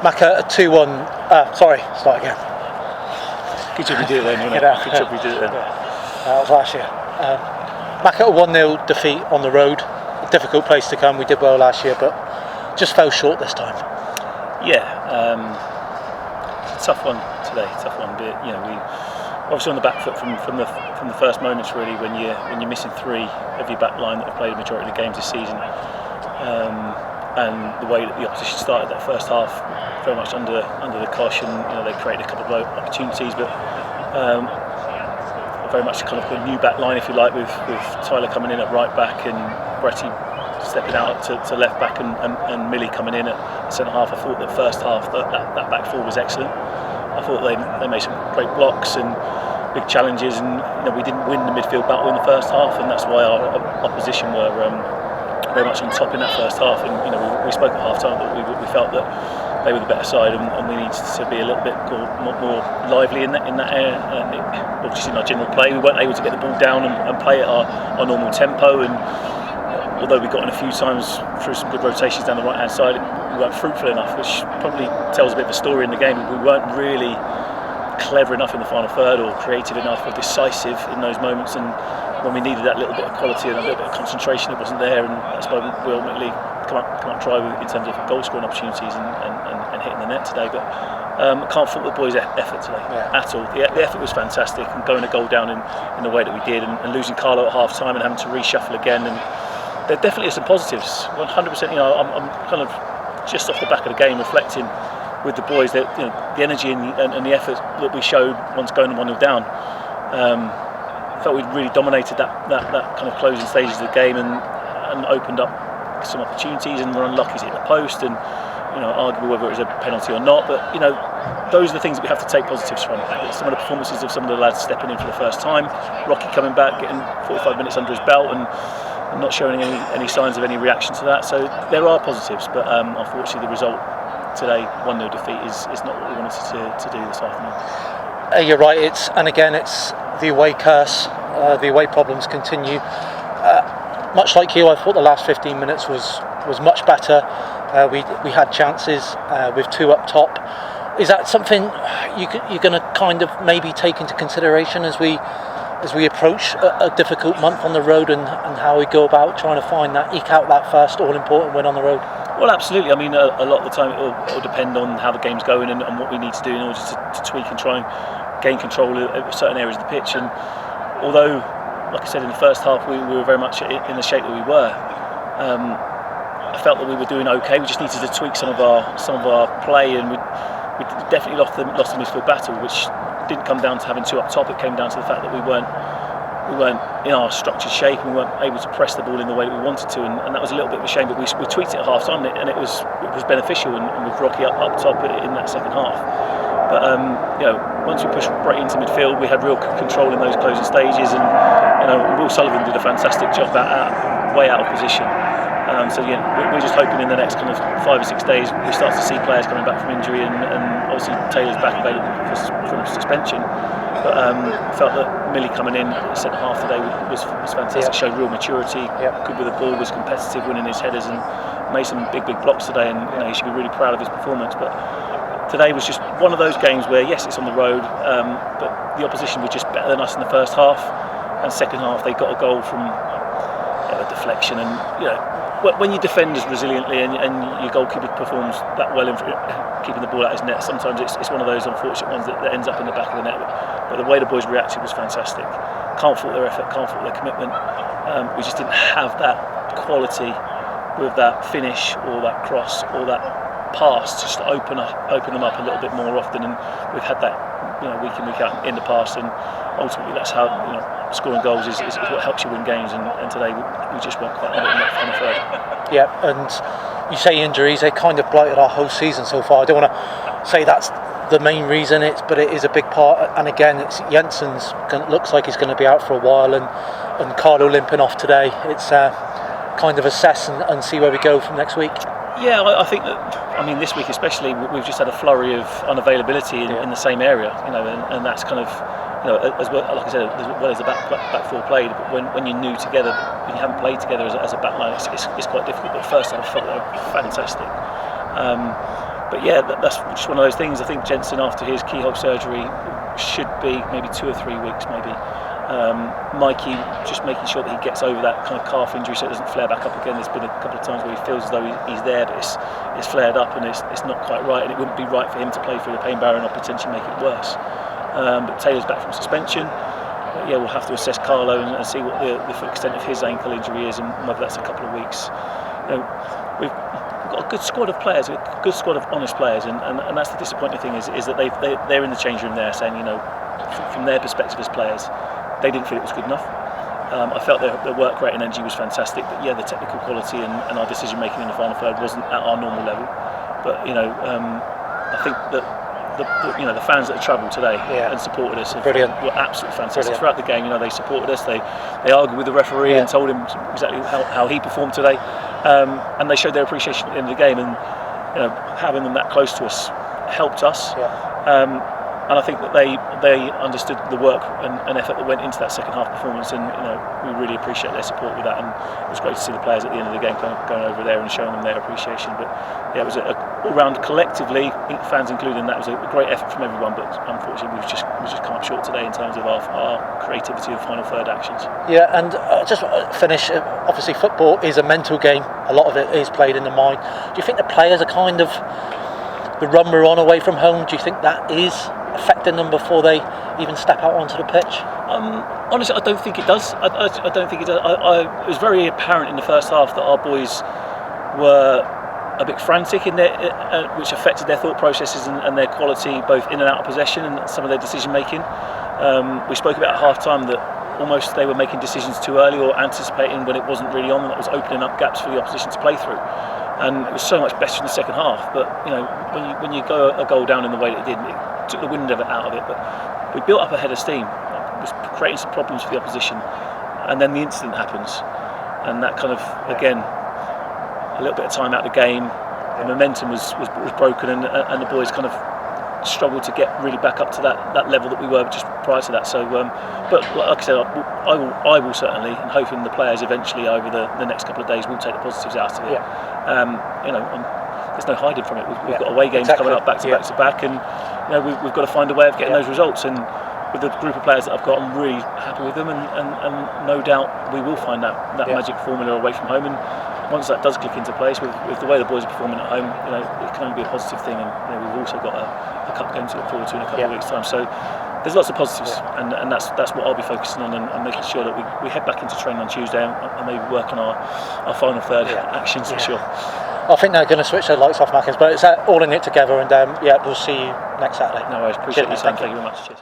Macca, a 2-1. Sorry, start again. Good job you did it then, wasn't it? Good job you did it then. That was last year. Macca, a 1-0 defeat on the road. A difficult place to come. We did well last year, but just fell short this time. Yeah, it's a tough one today. Tough one. But we obviously on the back foot from the first moments really. When you're missing three of your back line that have played a majority of the games this season. And the way that the opposition started that first half, very much under the cosh, and they created a couple of opportunities, but very much kind of a new back line, if you like, with Tyler coming in at right back and Bretty stepping out to left back, and Millie coming in at centre half. I thought that first half that back four was excellent. I thought they made some great blocks and big challenges, and we didn't win the midfield battle in the first half, and that's why our opposition were very much on top in that first half. And we spoke at half time that we felt that they were the better side, and we needed to be a little bit more lively in that area. Obviously in our general play we weren't able to get the ball down and play at our normal tempo, and although we got in a few times through some good rotations down the right hand side, we weren't fruitful enough, which probably tells a bit of a story in the game. We weren't really clever enough in the final third, or creative enough, or decisive in those moments, and when we needed that little bit of quality and a little bit of concentration, it wasn't there, and that's why we ultimately come up dry in terms of goal scoring opportunities and hitting the net today. But I can't fault the boys' effort today at all. The effort was fantastic, and going a goal down in the way that we did, and losing Carlo at half time and having to reshuffle again, and there definitely are some positives. 100%. I'm kind of just off the back of the game reflecting with the boys that the energy and the effort that we showed once going 1-0 down. Felt we'd really dominated that kind of closing stages of the game, and opened up some opportunities, and were unlucky to hit the post, and arguable whether it was a penalty or not. But those are the things that we have to take positives from. Some of the performances of some of the lads stepping in for the first time, Rocky coming back, getting 45 minutes under his belt, and not showing any signs of any reaction to that. So there are positives, but unfortunately the result today, 1-0 defeat, is not what we wanted to do this afternoon. You're right. It's the away curse. The away problems continue. Much like you, I thought the last 15 minutes was much better. We had chances with two up top. Is that something you're going to kind of maybe take into consideration as we approach a difficult month on the road, and how we go about trying to eke out that first all-important win on the road? Well, absolutely. I mean, a lot of the time it'll depend on how the game's going and what we need to do in order to tweak and try and gain control of certain areas of the pitch. And although, like I said, in the first half we were very much in the shape that we were, I felt that we were doing okay. We just needed to tweak some of our play, and we definitely lost the midfield battle, which didn't come down to having two up top. It came down to the fact that we weren't in our structured shape, and we weren't able to press the ball in the way that we wanted to, and that was a little bit of a shame. But we tweaked it at half time, and it was beneficial, and with Rocky up top in that second half. But once we pushed right into midfield, we had real control in those closing stages, and Will Sullivan did a fantastic job way out of position. So we're just hoping in the next kind of 5 or 6 days we start to see players coming back from injury, and obviously Taylor's back available from suspension. But felt that Millie coming in centre half today was fantastic. Yeah. Showed real maturity. Yeah. Good with the ball, was competitive, winning his headers, and made some big blocks today. And he should be really proud of his performance. But today was just one of those games where, yes, it's on the road, but the opposition were just better than us in the first half, and second half they got a goal from a deflection. And when you defend as resiliently and your goalkeeper performs that well in keeping the ball out his net, sometimes it's one of those unfortunate ones that ends up in the back of the net. But the way the boys reacted was fantastic. Can't fault their effort, can't fault their commitment. We just didn't have that quality with that finish or that cross or that pass just to open them up a little bit more often. And we've had that week in, week out in the past, and ultimately that's how scoring goals is what helps you win games, and today we just weren't quite on it on the third. Yeah, and you say injuries, they kind of blighted our whole season so far. I don't want to say that's the main reason, but it is a big part. And again, it's Jensen's looks like he's going to be out for a while, and Carlo limping off today. It's kind of assess and see where we go from next week. Yeah, I think that, this week especially, we've just had a flurry of unavailability in the same area, and that's kind of, as well, like I said, as well as the back four played. But when you're new together, when you haven't played together as a back line, it's quite difficult. But first, I felt they were fantastic. But yeah, that's just one of those things. I think Jensen, after his keyhole surgery, should be maybe 2 or 3 weeks, maybe. Mikey, just making sure that he gets over that kind of calf injury so it doesn't flare back up again. There's been a couple of times where he feels as though he's there, but it's flared up and it's not quite right, and it wouldn't be right for him to play through the pain barrier and potentially make it worse. But Taylor's back from suspension. But yeah, we'll have to assess Carlo and see what the full extent of his ankle injury is and whether that's a couple of weeks. We've got a good squad of players, a good squad of honest players, and that's the disappointing thing is that they're in the change room there saying, from their perspective as players, they didn't feel it was good enough. I felt their work rate and energy was fantastic, but yeah, the technical quality and our decision making in the final third wasn't at our normal level. But I think that the fans that have travelled today and supported us were absolutely fantastic. Throughout the game. They supported us. They argued with the referee and told him exactly how he performed today, and they showed their appreciation at the end of the game. And having them that close to us helped us. And I think that they understood the work and effort that went into that second half performance, and we really appreciate their support with that. And it was great to see the players at the end of the game going over there and showing them their appreciation. But yeah, it was all round collectively, fans included, that was a great effort from everyone. But unfortunately, we just come up short today in terms of our creativity and final third actions. Yeah, and just finish. Obviously, football is a mental game. A lot of it is played in the mind. Do you think the players are kind of the run we're on away from home? Do you think that is affecting them before they even step out onto the pitch? Honestly, I don't think it does. I don't think it does. It was very apparent in the first half that our boys were a bit frantic in their, which affected their thought processes and their quality, both in and out of possession and some of their decision making. We spoke about at half time that almost they were making decisions too early or anticipating when it wasn't really on, and that was opening up gaps for the opposition to play through. And it was so much better in the second half. But when you go a goal down in the way that it did, it took the wind out of it. But we built up a head of steam. It was creating some problems for the opposition, and then the incident happens, and that kind of again a little bit of time out of the game. The momentum was broken, and the boys kind of struggled to get really back up to that level that we were just prior to that. So, but like I said, I will certainly, and hoping the players eventually over the next couple of days will take the positives out of it. There's no hiding from it. We've got away games coming up back to back, and we've got to find a way of getting those results. And with the group of players that I've got, I'm really happy with them, and no doubt we will find that magic formula away from home. And once that does click into place with the way the boys are performing at home, it can only be a positive thing. And we've also got a cup game to look forward to in a couple of weeks' time. So there's lots of positives, and that's what I'll be focusing on, and making sure that we head back into training on Tuesday and maybe work on our final third actions for sure. I think they're going to switch their lights off, Macca's, but it's all in it together, and we'll see you next Saturday. No worries, appreciate your time. Thank you very much. Cheers.